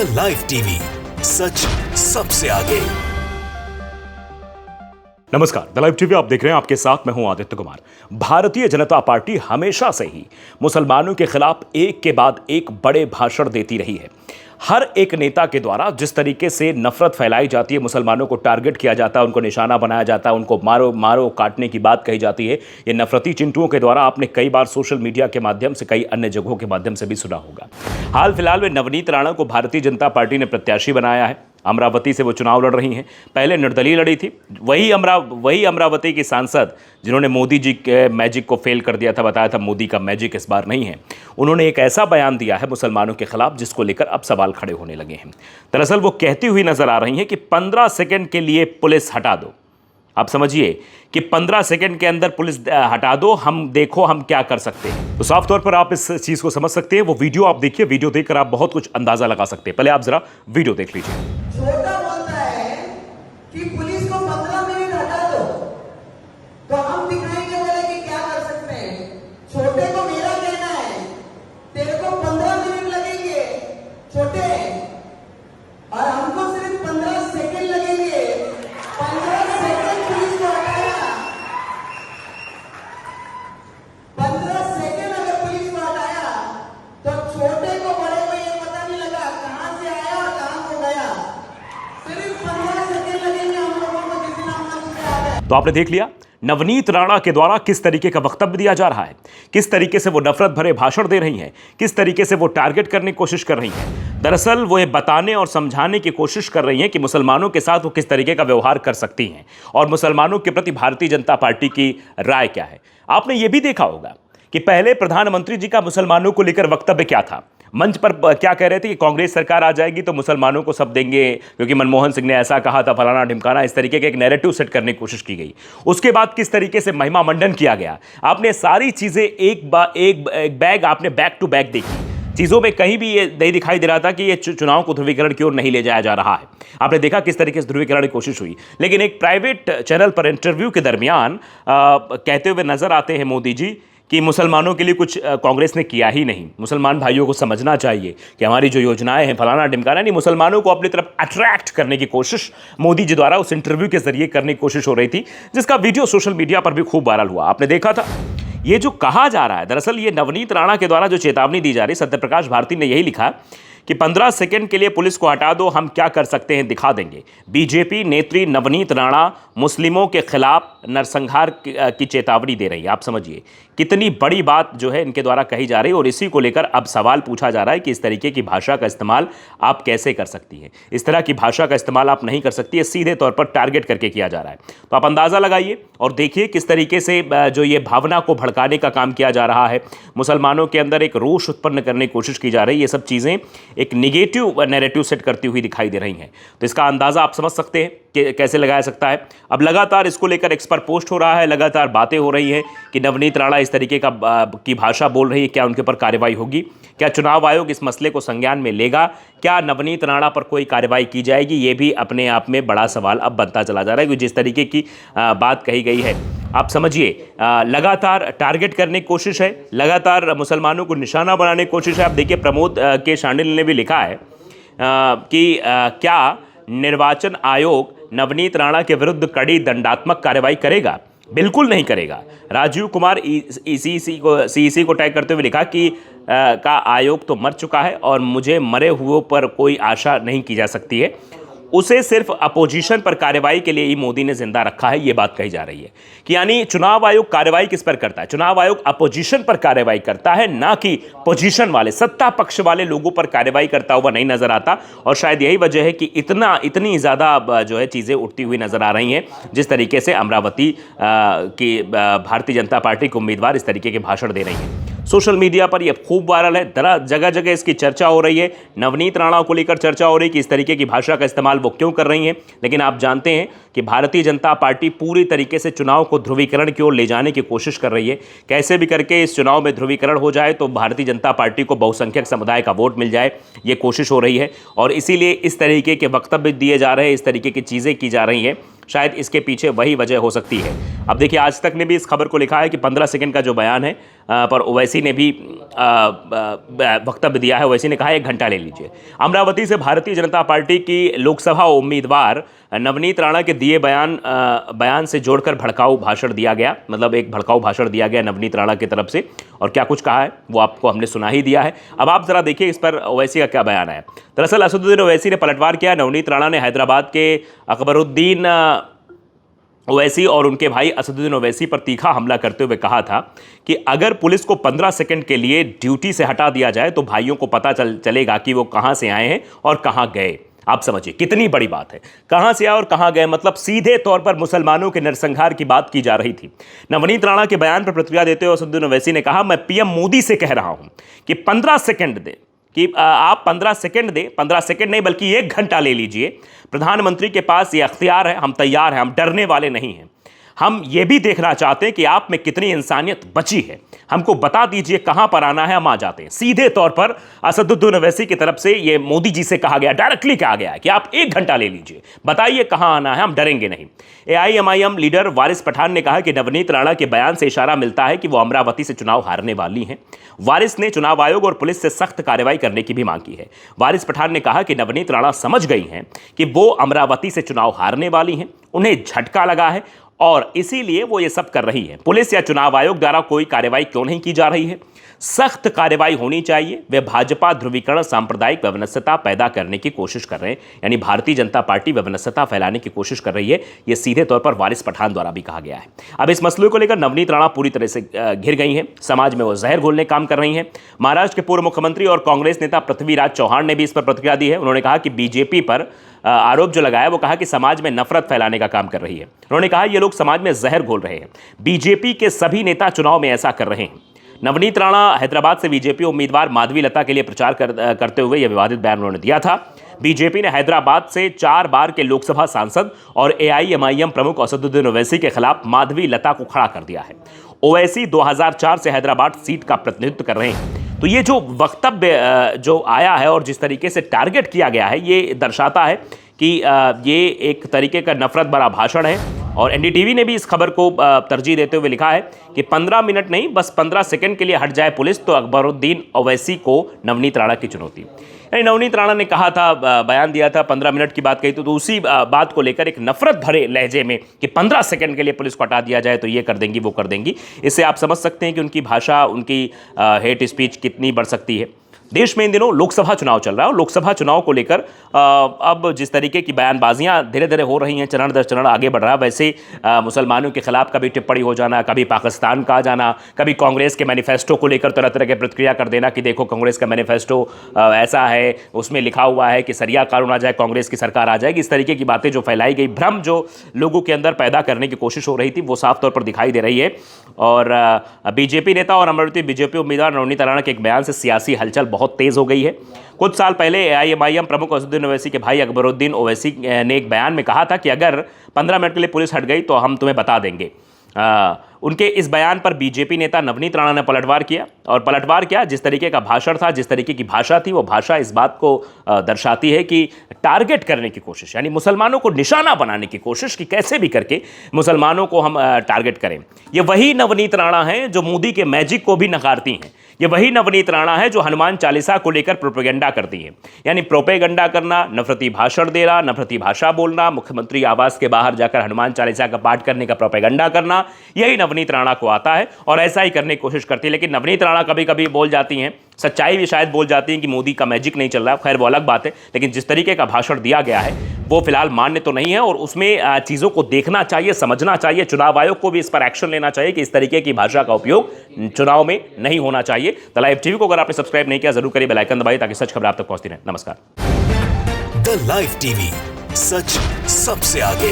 The live TV, सच सबसे आगे। नमस्कार, द लाइव टीवी आप देख रहे हैं। आपके साथ मैं हूं आदित्य कुमार। भारतीय जनता पार्टी हमेशा से ही मुसलमानों के खिलाफ एक के बाद एक बड़े भाषण देती रही है। हर एक नेता के द्वारा जिस तरीके से नफरत फैलाई जाती है, मुसलमानों को टारगेट किया जाता है, उनको निशाना बनाया जाता है, उनको मारो मारो काटने की बात कही जाती है, ये नफरती चिंटुओं के द्वारा आपने कई बार सोशल मीडिया के माध्यम से, कई अन्य जगहों के माध्यम से भी सुना होगा। हाल फिलहाल में नवनीत राणा को भारतीय जनता पार्टी ने प्रत्याशी बनाया है। अमरावती से वो चुनाव लड़ रही हैं। पहले निर्दलीय लड़ी थी। वही अमरावती की सांसद जिन्होंने मोदी जी के मैजिक को फेल कर दिया था, बताया था मोदी का मैजिक इस बार नहीं है। उन्होंने एक ऐसा बयान दिया है मुसलमानों के खिलाफ जिसको लेकर अब सवाल खड़े होने लगे हैं। दरअसल वो कहती हुई नजर आ रही हैं कि 15 सेकंड के लिए पुलिस हटा दो। आप समझिए कि 15 सेकंड के अंदर पुलिस हटा दो, हम देखो हम क्या कर सकते हैं। तो साफ तौर पर आप इस चीज को समझ सकते हैं। वो वीडियो आप देखिए, वीडियो देखकर आप बहुत कुछ अंदाजा लगा सकते हैं। पहले आप जरा वीडियो देख लीजिए। छोटा बोलता है कि पुलिस को 15 मिनट हटा दो, तो हम दिखाएंगे बोले कि क्या कर सकते हैं। छोटे को मेरा कहना है, तेरे को 15 मिनट लगेंगे छोटे, और हमको सिर्फ 15 सेकंड लगेंगे। 15 सेकंड पुलिस को हटाया, 15 सेकंड अगर पुलिस को हटाया तो छोटे को बड़े को ये पता नहीं लगा कहां से आया और कहां को गया। सिर्फ 15 सेकंड लगेंगे हम लोगों को जिस दिन हम मंच पे आ गए। तो आपने देख लिया नवनीत राणा के द्वारा किस तरीके का वक्तव्य दिया जा रहा है, किस तरीके से वो नफरत भरे भाषण दे रही हैं, किस तरीके से वो टारगेट करने की कोशिश कर रही हैं। दरअसल वो ये बताने और समझाने की कोशिश कर रही हैं कि मुसलमानों के साथ वो किस तरीके का व्यवहार कर सकती हैं और मुसलमानों के प्रति भारतीय जनता पार्टी की राय क्या है। आपने ये भी देखा होगा कि पहले प्रधानमंत्री जी का मुसलमानों को लेकर वक्तव्य क्या था। मंच पर क्या कह रहे थे कि कांग्रेस सरकार आ जाएगी तो मुसलमानों को सब देंगे, क्योंकि मनमोहन सिंह ने ऐसा कहा था, फलाना ढिमकाना, इस तरीके का एक नैरेटिव सेट करने की कोशिश की गई। उसके बाद किस तरीके से महिमा मंडन किया गया। आपने सारी चीजें एक बैग आपने बैक टू बैक देखी। चीजों में कहीं भी ये नहीं दिखाई दे रहा था कि ये चुनाव को ध्रुवीकरण की ओर नहीं ले जाया जा रहा है। आपने देखा किस तरीके से ध्रुवीकरण की कोशिश हुई, लेकिन एक प्राइवेट चैनल पर इंटरव्यू के दरमियान कहते हुए नजर आते हैं मोदी जी कि मुसलमानों के लिए कुछ कांग्रेस ने किया ही नहीं। मुसलमान भाइयों को समझना चाहिए कि हमारी जो योजनाएं हैं, फलाना ढिमकाना नहीं, मुसलमानों को अपनी तरफ अट्रैक्ट करने की कोशिश मोदी जी द्वारा उस इंटरव्यू के जरिए करने की कोशिश हो रही थी, जिसका वीडियो सोशल मीडिया पर भी खूब वायरल हुआ। आपने देखा था। ये जो कहा जा रहा है, दरअसल ये नवनीत राणा के द्वारा जो चेतावनी दी जा रही, सत्यप्रकाश भारती ने यही लिखा कि 15 सेकंड के लिए पुलिस को हटा दो, हम क्या कर सकते हैं दिखा देंगे। बीजेपी नेत्री नवनीत राणा मुस्लिमों के खिलाफ नरसंहार की चेतावनी दे रही है। आप समझिए कितनी बड़ी बात जो है इनके द्वारा कही जा रही है, और इसी को लेकर अब सवाल पूछा जा रहा है कि इस तरीके की भाषा का इस्तेमाल आप कैसे कर सकती हैं। इस तरह की भाषा का इस्तेमाल आप नहीं कर सकती है, सीधे तौर पर टारगेट करके किया जा रहा है। तो आप अंदाज़ा लगाइए और देखिए किस तरीके से जो ये भावना को भड़काने का काम किया जा रहा है, मुसलमानों के अंदर एक रोष उत्पन्न करने की कोशिश की जा रही है। ये सब चीज़ें एक निगेटिव नैरेटिव सेट करती हुई दिखाई दे रही हैं। तो इसका अंदाज़ा आप समझ सकते हैं कि कैसे लगाया सकता है। अब लगातार इसको लेकर एक्स पर पोस्ट हो रहा है, लगातार बातें हो रही हैं कि नवनीत राणा इस तरीके की भाषा बोल रही है, क्या उनके ऊपर कार्रवाई होगी, क्या चुनाव आयोग इस मसले को संज्ञान में लेगा, क्या नवनीत राणा पर कोई कार्रवाई की जाएगी। ये भी अपने आप में बड़ा सवाल अब बनता चला जा रहा है, क्योंकि जिस तरीके की बात कही गई है, आप समझिए लगातार टारगेट करने की कोशिश है, लगातार मुसलमानों को निशाना बनाने की कोशिश है। आप देखिए प्रमोद के शांडिल ने भी लिखा है कि क्या निर्वाचन आयोग नवनीत राणा के विरुद्ध कड़ी दंडात्मक कार्रवाई करेगा। बिल्कुल नहीं करेगा। राजीव कुमार सीईसी को टैग करते हुए लिखा कि का आयोग तो मर चुका है और मुझे मरे हुए पर कोई आशा नहीं की जा सकती है। उसे सिर्फ अपोजिशन पर कार्रवाई के लिए ही मोदी ने जिंदा रखा है, ये बात कही जा रही है कि यानी चुनाव आयोग कार्रवाई किस पर करता है, चुनाव आयोग अपोजिशन पर कार्रवाई करता है, ना कि पोजीशन वाले सत्ता पक्ष वाले लोगों पर कार्रवाई करता हुआ नहीं नजर आता। और शायद यही वजह है कि इतनी ज़्यादा जो है चीज़ें उठती हुई नजर आ रही हैं, जिस तरीके से अमरावती की भारतीय जनता पार्टी के उम्मीदवार इस तरीके के भाषण दे रही हैं। सोशल मीडिया पर यह खूब वायरल है, जगह जगह इसकी चर्चा हो रही है। नवनीत राणा को लेकर चर्चा हो रही है कि इस तरीके की भाषा का इस्तेमाल वो क्यों कर रही हैं। लेकिन आप जानते हैं कि भारतीय जनता पार्टी पूरी तरीके से चुनाव को ध्रुवीकरण की ओर ले जाने की कोशिश कर रही है। कैसे भी करके इस चुनाव में ध्रुवीकरण हो जाए तो भारतीय जनता पार्टी को बहुसंख्यक समुदाय का वोट मिल जाए, ये कोशिश हो रही है। और इसीलिए इस तरीके के वक्तव्य दिए जा रहे हैं, इस तरीके की चीज़ें की जा रही हैं। शायद इसके पीछे वही वजह हो सकती है। अब देखिए आज तक ने भी इस खबर को लिखा है कि 15 सेकंड का जो बयान है पर ओवैसी ने भी वक्तव्य दिया है। ओवैसी ने कहा 1 घंटा ले लीजिए। अमरावती से भारतीय जनता पार्टी की लोकसभा उम्मीदवार नवनीत राणा के दिए बयान से जोड़कर भड़काऊ भाषण दिया गया, मतलब एक भड़काऊ भाषण दिया गया नवनीत राणा की तरफ से, और क्या कुछ कहा है वो आपको हमने सुना ही दिया है। अब आप जरा देखिए इस पर ओवैसी का क्या बयान है। दरअसल असदुद्दीन ओवैसी ने पलटवार किया। नवनीत राणा ने हैदराबाद के अकबरुद्दीन ओवैसी और उनके भाई असदुद्दीन ओवैसी पर तीखा हमला करते हुए कहा था कि अगर पुलिस को 15 सेकंड के लिए ड्यूटी से हटा दिया जाए तो भाइयों को पता चलेगा कि वो कहां से आए हैं और कहां गए। आप समझिए कितनी बड़ी बात है, कहां से आए और कहां गए, मतलब सीधे तौर पर मुसलमानों के नरसंहार की बात की जा रही थी। नवनीत राणा के बयान पर प्रतिक्रिया देते हुए असदुद्दीन ओवैसी ने कहा, मैं पीएम मोदी से कह रहा हूं कि 15 सेकंड दें, कि आप 15 सेकंड दें, 15 सेकंड नहीं बल्कि 1 घंटा ले लीजिए। प्रधानमंत्री के पास ये अख्तियार है, हम तैयार हैं, हम डरने वाले नहीं हैं। हम ये भी देखना चाहते हैं कि आप में कितनी इंसानियत बची है, हमको बता दीजिए कहां पर आना है, हम आ जाते हैं। सीधे तौर पर असदुद्दीन ओवैसी की तरफ से ये मोदी जी से कहा गया, डायरेक्टली कहा गया है कि आप 1 घंटा ले लीजिए, बताइए कहां आना है, हम डरेंगे नहीं। AIMIM लीडर वारिस पठान ने कहा कि नवनीत राणा के बयान से इशारा मिलता है कि वो अमरावती से चुनाव हारने वाली हैं। वारिस ने चुनाव आयोग और पुलिस से सख्त कार्रवाई करने की भी मांग की है। वारिस पठान ने कहा कि नवनीत राणा समझ गई हैं कि वो अमरावती से चुनाव हारने वाली हैं, उन्हें झटका लगा है और इसीलिए वो ये सब कर रही है। पुलिस या चुनाव आयोग द्वारा कोई कार्रवाई क्यों नहीं की जा रही है? सख्त कार्रवाई होनी चाहिए। वे भाजपा ध्रुवीकरण, सांप्रदायिक वैमनस्यता पैदा करने की कोशिश कर रहे हैं, यानी भारतीय जनता पार्टी वैमनस्यता फैलाने की कोशिश कर रही है। यह सीधे तौर पर वारिस पठान द्वारा भी कहा गया है। अब इस मसले को लेकर नवनीत राणा पूरी तरह से घिर गई हैं, समाज में वो जहर घोलने काम कर रही हैं। महाराष्ट्र के पूर्व मुख्यमंत्री और कांग्रेस नेता पृथ्वीराज चौहान ने भी इस पर प्रतिक्रिया दी है। उन्होंने कहा कि बीजेपी पर आरोप जो लगाया वो कहा कि समाज में नफरत फैलाने का काम कर रही है। उन्होंने कहा ये लोग समाज में जहर घोल रहे हैं, बीजेपी के सभी नेता चुनाव में ऐसा कर रहे हैं। नवनीत राणा हैदराबाद से बीजेपी उम्मीदवार माधवी लता के लिए प्रचार करते हुए यह विवादित बयान उन्होंने दिया था। बीजेपी ने हैदराबाद से 4 बार के लोकसभा सांसद और AIMIM प्रमुख असदुद्दीन ओवैसी के खिलाफ माधवी लता को खड़ा कर दिया है। ओवैसी 2004 से हैदराबाद सीट का प्रतिनिधित्व कर रहे हैं। तो ये जो वक्तव्य जो आया है और जिस तरीके से टारगेट किया गया है, ये दर्शाता है कि ये एक तरीके का नफरत भरा भाषण है। और NDTV ने भी इस खबर को तरजीह देते हुए लिखा है कि 15 मिनट नहीं, बस 15 सेकंड के लिए हट जाए पुलिस तो अकबरुद्दीन ओवैसी को नवनीत राणा की चुनौती। यानी नवनीत राणा ने कहा था, बयान दिया था, 15 मिनट की बात कही तो उसी बात को लेकर एक नफरत भरे लहजे में कि 15 सेकंड के लिए पुलिस को हटा दिया जाए तो ये कर देंगी, वो कर देंगी। इससे आप समझ सकते हैं कि उनकी भाषा, उनकी हेट स्पीच कितनी बढ़ सकती है। देश में इन दिनों लोकसभा चुनाव चल रहा है और लोकसभा चुनाव को लेकर अब जिस तरीके की बयानबाजियां धीरे धीरे हो रही हैं, चरण दर चरण आगे बढ़ रहा है, वैसे मुसलमानों के खिलाफ कभी टिप्पणी हो जाना, कभी पाकिस्तान का आ जाना, कभी कांग्रेस के मैनिफेस्टो को लेकर तरह तरह के प्रतिक्रिया कर देना कि देखो कांग्रेस का मैनिफेस्टो ऐसा है, उसमें लिखा हुआ है कि सरिया कानून आ जाए, कांग्रेस की सरकार आ जाएगी। इस तरीके की बातें जो फैलाई गई, भ्रम जो लोगों के अंदर पैदा करने की कोशिश हो रही थी, वो साफ तौर पर दिखाई दे रही है। और बीजेपी नेता और अमरावती बीजेपी उम्मीदवार नवनीत राणा के एक बयान से सियासी हलचल बहुत तेज हो गई है। कुछ साल पहले AIMIM प्रमुख असदुद्दीन ओवैसी के भाई अकबरुद्दीन ओवैसी ने एक बयान में कहा था कि अगर 15 मिनट के लिए पुलिस हट गई तो हम तुम्हें बता देंगे। उनके इस बयान पर बीजेपी नेता नवनीत राणा ने पलटवार किया। और पलटवार क्या, जिस तरीके का भाषण था, जिस तरीके की भाषा थी, वो भाषा इस बात को दर्शाती है कि टारगेट करने की कोशिश, यानी मुसलमानों को निशाना बनाने की कोशिश कि कैसे भी करके मुसलमानों को हम टारगेट करें। ये वही नवनीत राणा है जो मोदी के मैजिक को भी नकारती हैं। ये वही नवनीत राणा है जो हनुमान चालीसा को लेकर प्रोपेगेंडा करती है, यानी प्रोपेगेंडा करना, नफरती भाषण देना, नफरती भाषा बोलना, मुख्यमंत्री आवास के बाहर जाकर हनुमान चालीसा का पाठ करने का प्रोपेगेंडा करना, यही नवनीत राणा को आता है और ऐसा ही करने की कोशिश करती है। लेकिन नवनीत राणा कभी कभी बोल जाती हैं, सच्चाई भी शायद बोल जाती हैं कि मोदी का मैजिक नहीं चल रहा, खैर वो अलग बात है। लेकिन जिस तरीके का भाषण दिया गया है वो फिलहाल मान्य तो नहीं है और उसमें चीज़ों को देखना चाहिए, समझना चाहिए। चुनाव आयोग को भी इस पर एक्शन लेना चाहिए कि इस तरीके की भाषा का उपयोग चुनाव में नहीं होना चाहिए। द लाइव टीवी को अगर आपने सब्सक्राइब नहीं किया जरूर करिए, बेल आइकन दबाइए ताकि सच खबर आप तक पहुंचती रहे। नमस्कार। द लाइव टीवी, सच सबसे आगे।